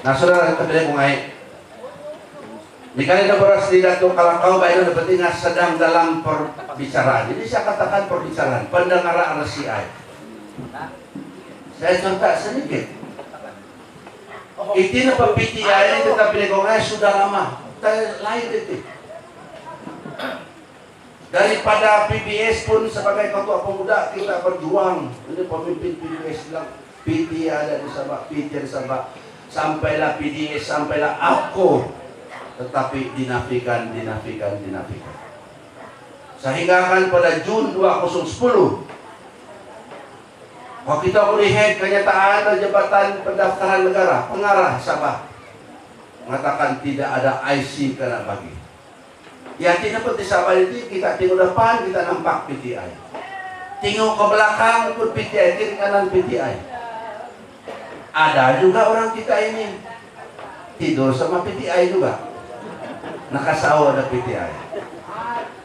Nah, saudara kita pilih mengai. Jika kita beras di Datuk Kalangkau, baik itu penting sedang dalam perbicaraan. Jadi saya katakan perbicaraan, pendengaran RCI. Saya contoh sedikit. Itu apa PTI ini kita pilih mengai sudah lama. Kita lain itu. Daripada PBS pun sebagai ketua pemuda kita berjuang. Ini pemimpin PBS bilang PT ada di Sabah, PT di Sabah, sampailah PDS, sampailah APCO, tetapi dinafikan. Sehingga kan pada Jun 2010, kalau kita melihat kenyataan jabatan pendaftaran negara, pengarah Sabah, mengatakan tidak ada IC kena bagi. Ya tidak seperti Sabah itu, kita tengok depan, kita nampak PTI. Tengok ke belakang pun PTI, kiri kanan PTI. Ada juga orang kita ini tidur sama PTI juga. Nakasau ada PTI.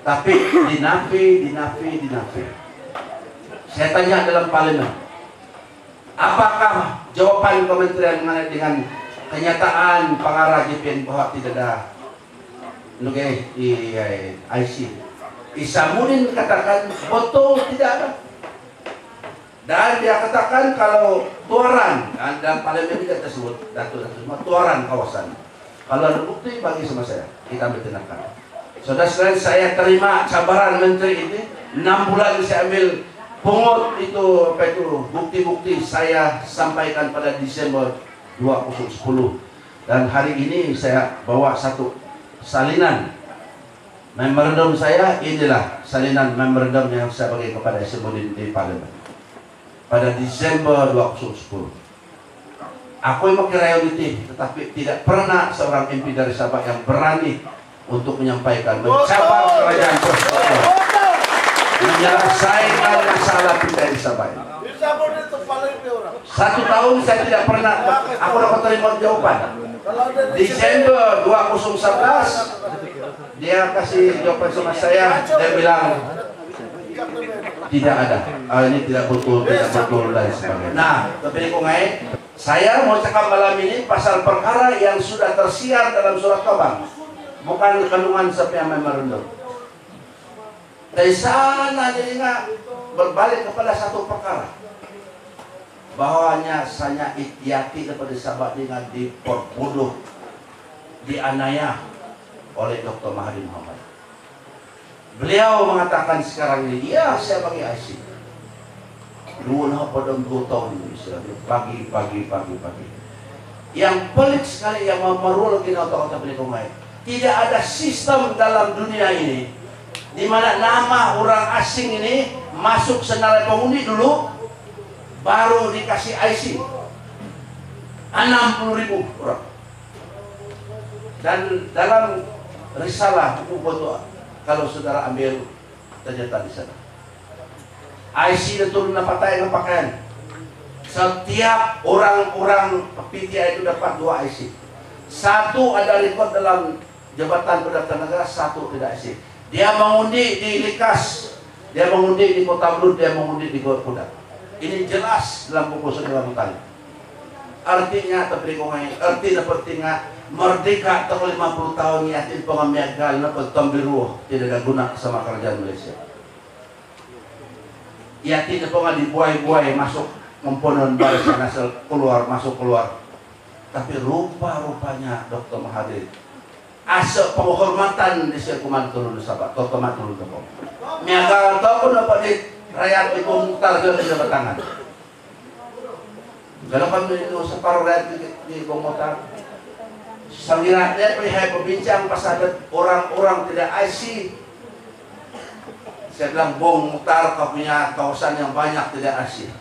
Tapi dinafi. Saya tanya dalam parlemen, apakah jawaban kementerian mengenai dengan kenyataan pengarah JPN bahwa tidak ada IC? Isamuddin katakan betul tidak ada. Dan dia katakan kalau tuaran, dan parlemen tidak tersebut, Datuk semua tuaran kawasan. Kalau ada bukti bagi sama saya, kita bertindakan. Saudara-saudara, saya terima cabaran menteri ini. 6 bulan saya ambil pungut itu bukti-bukti saya sampaikan pada Desember 2010. Dan hari ini saya bawa satu salinan memorandum saya. Inilah salinan memorandum yang saya bagi kepada Isamuddin di parlemen pada Desember 2010. Aku yang pakai reality, tetapi tidak pernah seorang MP dari Sabah yang berani untuk menyampaikan, mencabar kerajaan persekutuan, menyelesaikan masalah kita di Sabah ini. 1 tahun saya tidak pernah, aku dapat terima jawaban. Desember 2011 dia kasih jawaban sama saya, dia bilang tidak ada, ini tidak betul dan sebagainya. Nah, tapi kongai, saya mau cakap malam ini pasal perkara yang sudah tersiar dalam surat kabar, bukan kandungan sampai memorandum. Dari sana jadinya berbalik kepada satu perkara, bahwanya saya ikhtiati daripada Sabah dengan diperbunuh, dianiaya oleh Dr. Mahathir Mohamad. Beliau mengatakan sekarang ini, ya saya bagi IC. Dua pada 2 tahun ini, pagi. Yang pelik sekali yang memerul kita otak-otak pendidikan. Tidak ada sistem dalam dunia ini di mana nama orang asing ini masuk senarai pengundi dulu, baru dikasih IC. 60.000 orang. Dan dalam risalah buku foto, kalau saudara ambil ternyata di sana, IC dan turun yang pakaian. Setiap orang-orang PTI itu dapat 2 IC. Satu ada rekod dalam Jabatan Pendaftaran Negara, satu tidak IC. Dia mengundi di Likas, dia mengundi di Kota Belud, dia mengundi di Kudat. Ini jelas dalam buku saudara Mutali. Artinya terperikongai, artinya pentingnya merdeka tahun 50 tahun yakin pengamiagal na pagtambiruh tidak ada guna sama kerajaan Malaysia. Yakin na dibuai-buai masuk memponon barisan asal keluar masuk keluar. Tapi rupa-rupanya Dr. Mahathir asal penghormatan di sekuman turun di Sabah, totomat turun ke bawah. Miagal tahu pun dapat di rakyat di Bungtar juga tidak bertangan. Kalau kami itu separuh rakyat di Bungtar, sambil dia perihal berbincang pasal orang-orang tidak IC. Saya bilang, Bung Mukhtar kau punya kawasan yang banyak tidak IC.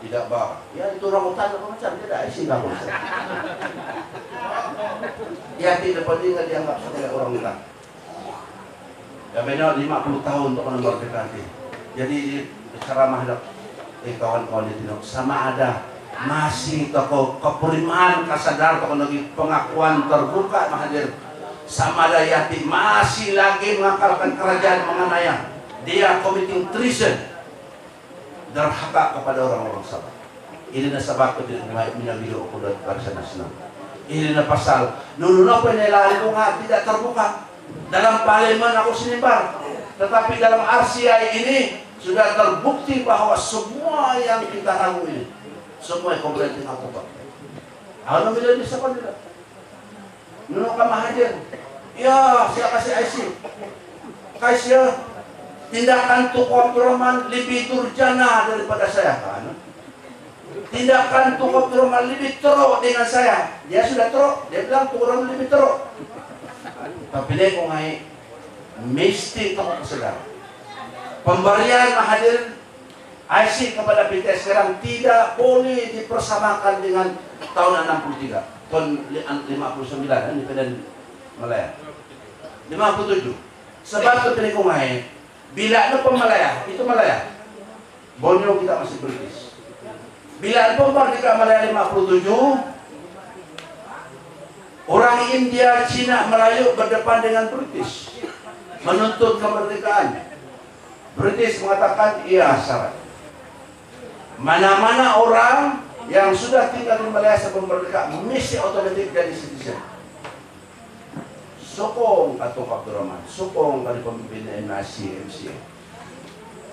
Tidak bawa. Ya itu orang Mukhtar macam tidak IC kamu. Ya tidak penting dianggap sebagai orang Mukhtar. Ya benar 50 tahun untuk memerdekakan. Jadi ceramah kawan-kawan di Tinok sama ada masih tokoh keperimaan kasadar tokoh lagi pengakuan terbuka Mahathir sama Dayati masih lagi mengakalkan kerajaan menganiaya. Dia committing treason, derhaka kepada orang-orang Sabah. Ini na sabak ko din minabilo ko doon para sa nasional. Ini na pasal. Noon na po nilalaman ko nga tidak terbuka. Dalam parlemen ako sinimbar. Tetapi dalam RCI ini sudah terbukti bahwa semua yang kita ragu ini semua kompleting ako Pak. Ano nila di sa kanila? Noon ka mahadir. Ya, siya kasi IC. Kasi tindakan Tuku Abdurrahman lebih durjana daripada saya kan. Tindakan Tuku Abdurrahman lebih teruk dengan saya. Dia sudah teruk, dia bilang Tuku Abdurrahman lebih teruk. Tapi dia kok ngai mesti kamu kesedar. Pemberian Mahathir IC kepada PTS sekarang tidak boleh dipersamakan dengan tahun 63, tahun 59 independen Malaya. 57. Sebab itu pilih kong ngai bila ada Malaya, itu Malaya. Borneo kita masih British. Bila pemerdeka Malaya 57, orang India, Cina, Melayu berdepan dengan British menuntut kemerdekaan. British mengatakan iya syarat. Mana-mana orang yang sudah tinggal di Malaya sebelum merdeka mesti otomatis jadi citizen. Sokong kata Abdurrahman, sokong dari pemimpin MAC, MCA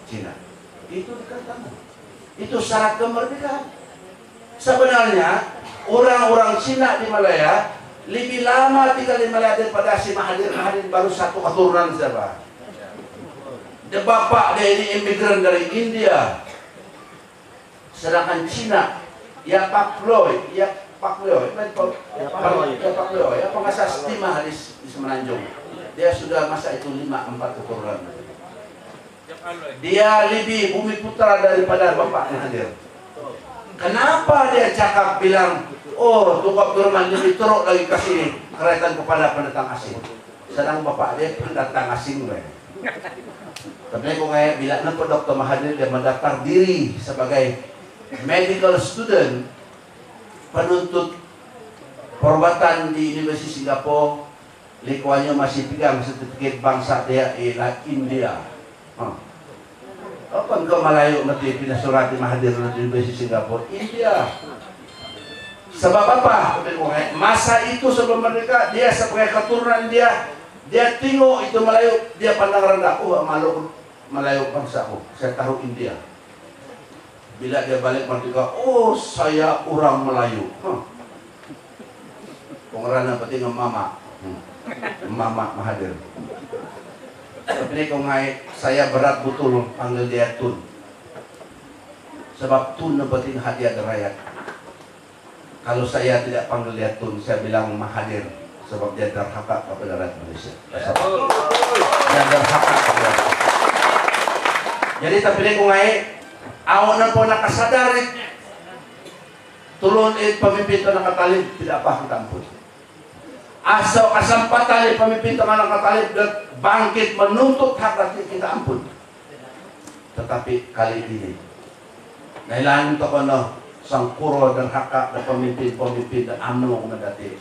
Cina. Itu dikatakan. Itu syarat kemerdekaan. Sebenarnya orang-orang Cina di Malaya lebih lama tinggal di Malaya daripada si Mahathir. Mahathir baru satu keturunan siapa? Dia bapak dia ini imigran dari India. Sedangkan Cina, ya Pak Loy, ya pengasas timah di Semenanjung. Dia sudah masa itu 4 keturunan. Dia lebih bumi putra daripada bapak Mahathir. Kenapa dia cakap bilang, oh Tuku Abdurrahman lebih teruk lagi kasih kerajaan kepada pendatang asing. Sedang bapak dia pendatang asing. Tapi kok kayak bilang nampak Dr. Mahathir dia mendaftar diri sebagai medical student penuntut perubatan di Universiti Singapura. Likuannya masih pegang sertifikat bangsa dia ialah India. Apa engkau Melayu ngerti pindah surat Mahathir di Universiti Singapura? India. Sebab apa? Masa itu sebelum merdeka dia sebagai keturunan dia tengok itu Melayu, dia pandang rendah. Oh malu Melayu bangsaku, saya taruh India. Bila dia balik merdeka, oh saya orang Melayu. Pengerana penting mama, mama Mahathir. Tapi ini kau ngai, saya berat betul panggil dia Tun. Sebab Tun penting hadiah rakyat. Kalau saya tidak panggil dia Tun, saya bilang Mahathir. Sebab dia derhaka kepada rakyat Malaysia. Dia derhaka kepada. Jadi tapi ini kau ngai, awak nampak nak sadar tulun pemimpin tanah katalib tidak apa kita ampun. Asal kesempatan pemimpin tanah katalib bangkit menuntut hak rakyat kita ampun. Tetapi kali ini nailan to kono sangkuro dan hak dan pemimpin dan UMNO mendatang.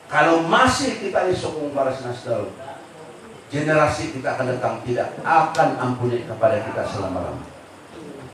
Kalau masih kita disokong Baras Nasional, generasi kita akan datang tidak akan ampuni kepada kita selama-lamanya.